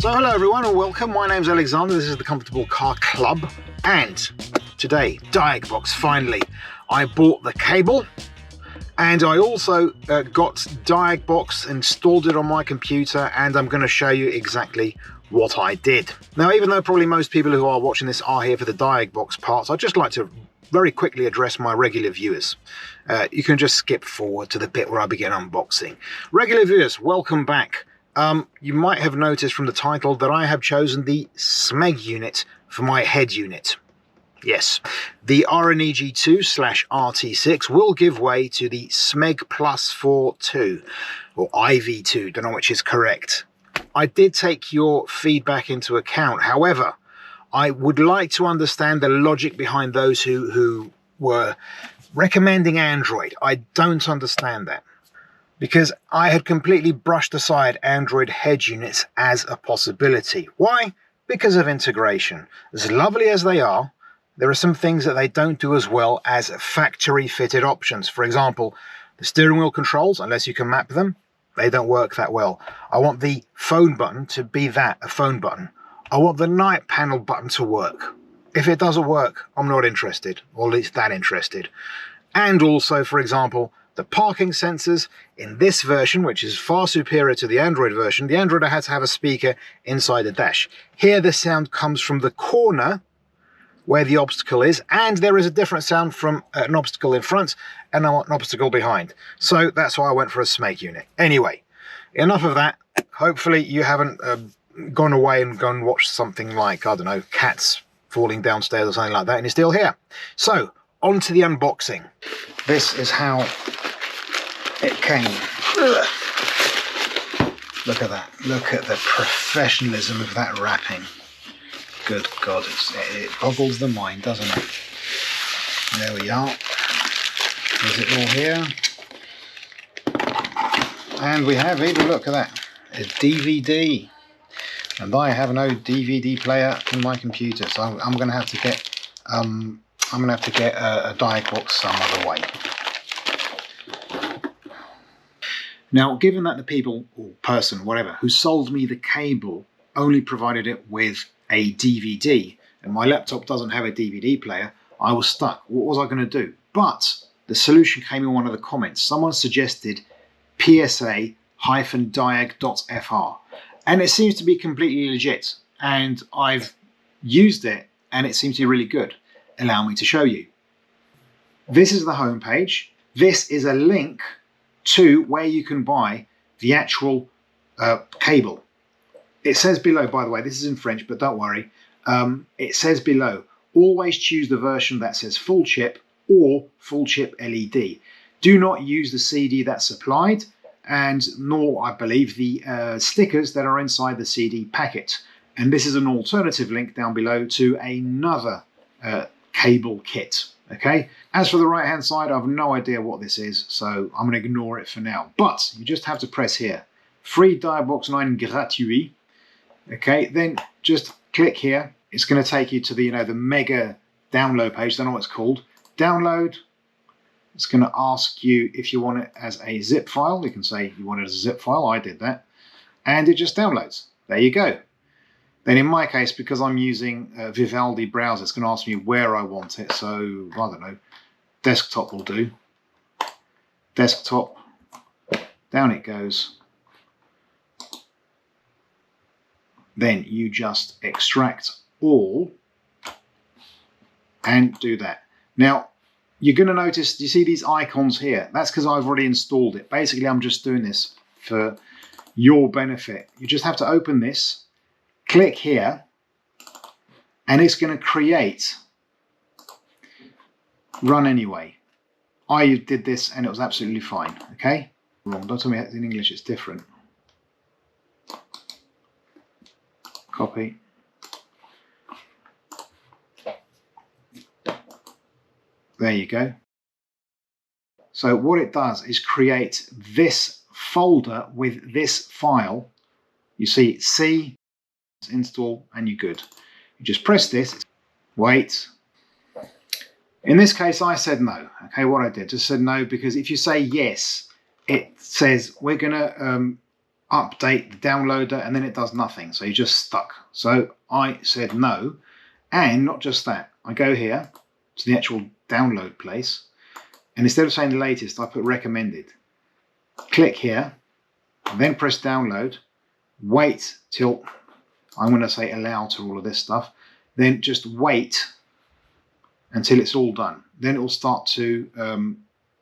So hello everyone and welcome, my name's Alexander, this is the Comfortable Car Club, and today, Diagbox, finally. I bought the cable and I also got Diagbox, installed it on my computer, and I'm going to show you exactly what I did. Now, even though probably most people who are watching this are here for the Diagbox parts, I'd just like to very quickly address my regular viewers. You can just skip forward to the bit where I begin unboxing. Regular viewers, welcome back. You might have noticed from the title that I have chosen the SMEG unit for my head unit. Yes, the RNEG2/RT6 will give way to the SMEG Plus 4.2, or IV2, don't know which is correct. I did take your feedback into account, however, I would like to understand the logic behind those who were recommending Android. I don't understand that, because I had completely brushed aside Android head units as a possibility. Why? Because of integration. As lovely as they are, there are some things that they don't do as well as factory-fitted options. For example, the steering wheel controls, unless you can map them, they don't work that well. I want the phone button to be that, a phone button. I want the night panel button to work. If it doesn't work, I'm not interested, or at least that interested. And also, for example, the parking sensors in this version, which is far superior to the Android version. The Android had to have a speaker inside the dash. Here the sound comes from the corner where the obstacle is, and there is a different sound from an obstacle in front and an obstacle behind. So that's why I went for a SMEG unit. Anyway, enough of that. Hopefully you haven't gone away and gone and watched something like, I don't know, cats falling downstairs or something like that, and you're still here. So, on to the unboxing. This is how it came. Look at that. Look at the professionalism of that wrapping. Good God, it boggles the mind, doesn't it? There we are. Is it all here? And we have, even look at that, a DVD. And I have no DVD player in my computer, so I'm going to have to get a Diagbox some other way. Now, given that the people, or person, whatever, who sold me the cable only provided it with a DVD, and my laptop doesn't have a DVD player, I was stuck. What was I going to do? But the solution came in one of the comments. Someone suggested PSA-diag.fr, and it seems to be completely legit, and I've used it and it seems to be really good. Allow me to show you. This is the home page. This is a link to where you can buy the actual cable. It says below, by the way, this is in French, but don't worry. It says below, always choose the version that says full chip or full chip LED. Do not use the CD that's supplied, and nor, I believe, the stickers that are inside the CD packet. And this is an alternative link down below to another cable kit. Okay, as for the right hand side, I have no idea what this is, so I'm going to ignore it for now. But you just have to press here, free Diagbox 9 gratuit. Okay, then just click here. It's going to take you to the the mega download page. Don't know what it's called. Download. It's going to ask you if you want it as a zip file. You can say you want it as a zip file. I did that, and it just downloads. There you go. Then in my case, because I'm using Vivaldi browser, it's going to ask me where I want it. So, I don't know, desktop will do. Desktop, down it goes. Then you just extract all and do that. Now, you're going to notice, do you see these icons here? That's because I've already installed it. Basically, I'm just doing this for your benefit. You just have to open this. Click here, and it's going to create run anyway. I did this and it was absolutely fine. Okay, wrong. Don't tell me in English it's different. Copy. There you go. So what it does is create this folder with this file. You see C, install, and you're good. You just press this, wait. In this case, I said no. Okay, what I did, just said no, because if you say yes, it says we're gonna update the downloader, and then it does nothing, so you're just stuck. So I said no, and not just that, I go here to the actual download place, and instead of saying the latest, I put recommended. Click here, then press download, wait till I'm going to say allow to all of this stuff, then just wait until it's all done. Then it will start to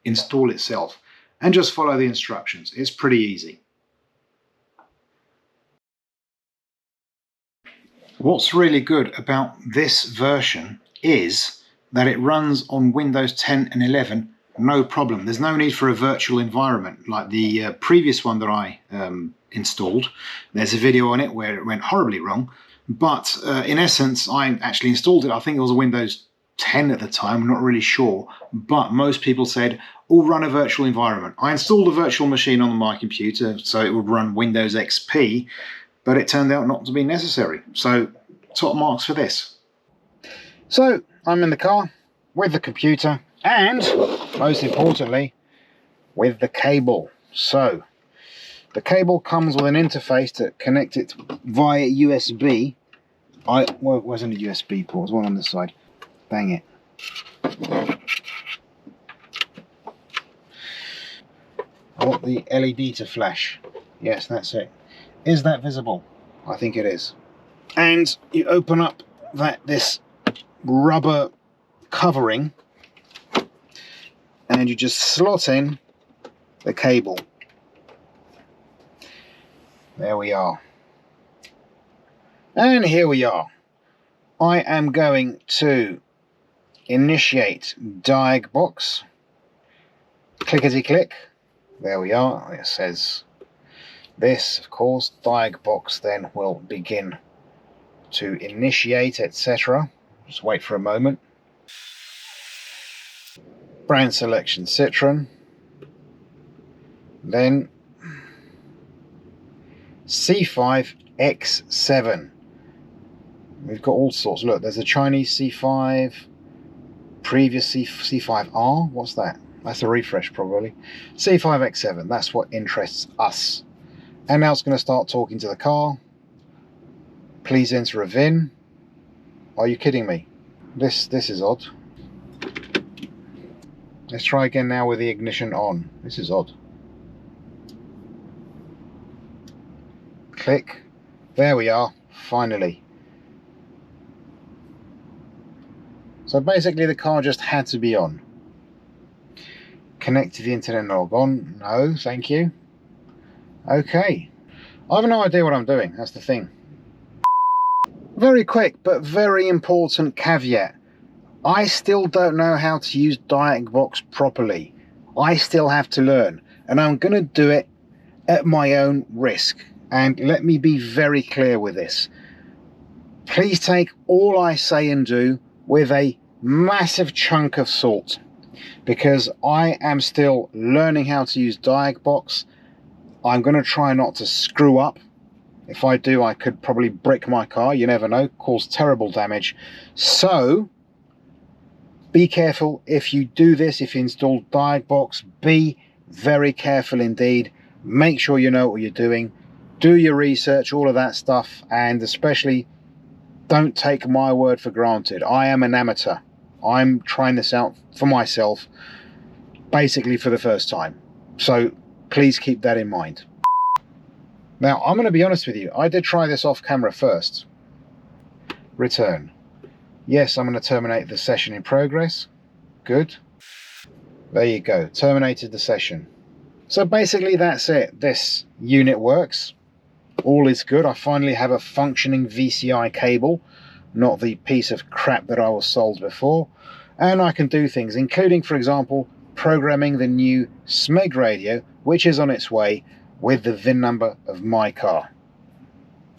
install itself, and just follow the instructions. It's pretty easy. What's really good about this version is that it runs on Windows 10 and 11 no problem. There's no need for a virtual environment like the previous one that I installed. There's a video on it where it went horribly wrong, but in essence I actually installed it. I think it was a Windows 10 at the time, I'm not really sure, but most people said, oh, run a virtual environment. I installed a virtual machine on my computer so it would run Windows XP, but it turned out not to be necessary. So top marks for this. So I'm in the car with the computer and, most importantly, with the cable. So the cable comes with an interface to connect it via USB. Well, it wasn't a USB port, there's one on this side. Bang it. I want the LED to flash. Yes, that's it. Is that visible? I think it is. And you open up this rubber covering, and you just slot in the cable. There we are. And here we are. I am going to initiate Diagbox. Clickety click. There we are. It says this, of course. Diagbox then will begin to initiate, etc. Just wait for a moment. Brand selection Citroen. Then C5 X7. We've got all sorts. Look, there's a Chinese C5, previous C5R. What's that? That's a refresh probably. C5 X7, that's what interests us. And now it's going to start talking to the car. Please enter a VIN. Are you kidding me? This is odd. Let's try again now with the ignition on. This is odd. Click. There we are, finally. So basically the car just had to be on. Connect to the internet and log on. No, thank you. Okay. I have no idea what I'm doing, that's the thing. Very quick but very important caveat. I still don't know how to use Diagbox properly. I still have to learn, and I'm going to do it at my own risk. And let me be very clear with this. Please take all I say and do with a massive chunk of salt, because I am still learning how to use Diagbox. I'm going to try not to screw up. If I do, I could probably brick my car, you never know, cause terrible damage. So be careful if you do this. If you install Diagbox, be very careful indeed. Make sure you know what you're doing. Do your research, all of that stuff, and especially don't take my word for granted. I am an amateur. I'm trying this out for myself, basically for the first time. So please keep that in mind. Now, I'm going to be honest with you. I did try this off camera first. Return. Yes, I'm going to terminate the session in progress. Good. There you go. Terminated the session. So basically that's it. This unit works. All is good. I finally have a functioning VCI cable, not the piece of crap that I was sold before. And I can do things, including, for example, programming the new SMEG radio, which is on its way with the VIN number of my car,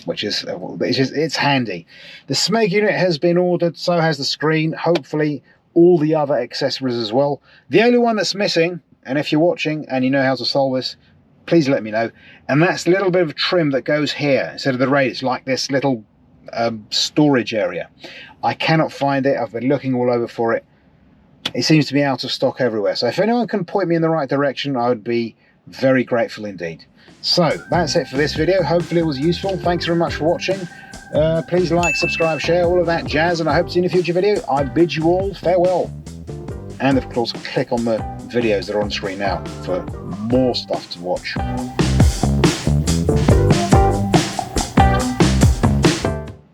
which is, it's handy. The SMEG unit has been ordered, so has the screen, hopefully all the other accessories as well. The only one that's missing, and if you're watching and you know how to solve this, please let me know, and that's a little bit of trim that goes here instead of the radio. It's like this little storage area. I cannot find it. I've been looking all over for it. It seems to be out of stock everywhere, so if anyone can point me in the right direction, I would be Very grateful indeed. So that's it for this video. Hopefully it was useful. Thanks very much for watching. Please like, subscribe, share, all of that jazz, and I hope to see you in a future video. I bid you all farewell. And of course, click on the videos that are on screen now for more stuff to watch.